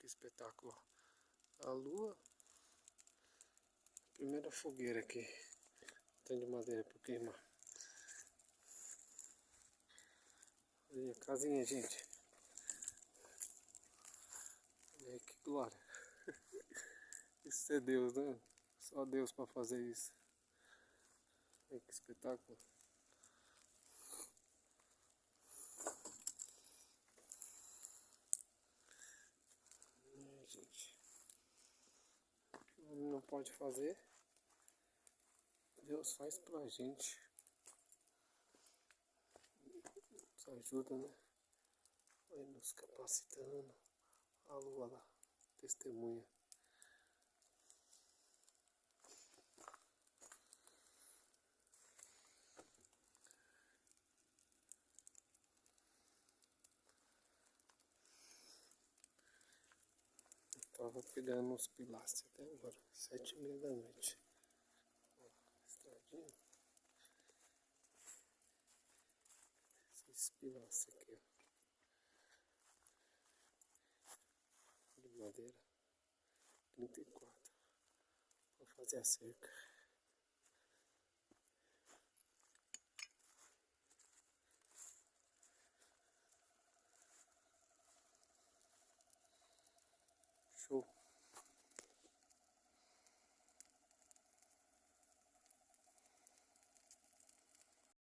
Que espetáculo. A lua. Primeira fogueira aqui. Tem de madeira para queimar. Olha a casinha, gente. Olha aí, que glória. Isso é Deus, né? Só Deus para fazer isso. Olha que espetáculo. Gente, o que o homem não pode fazer, Deus faz pra gente. Nos ajuda, né? Vai nos capacitando. A lua lá, testemunha. Tava pegando uns pilastros até agora, 7h30 da noite. Ó, estradinha. Esses pilastros aqui, ó. De madeira. 34. Vou fazer a cerca. Show.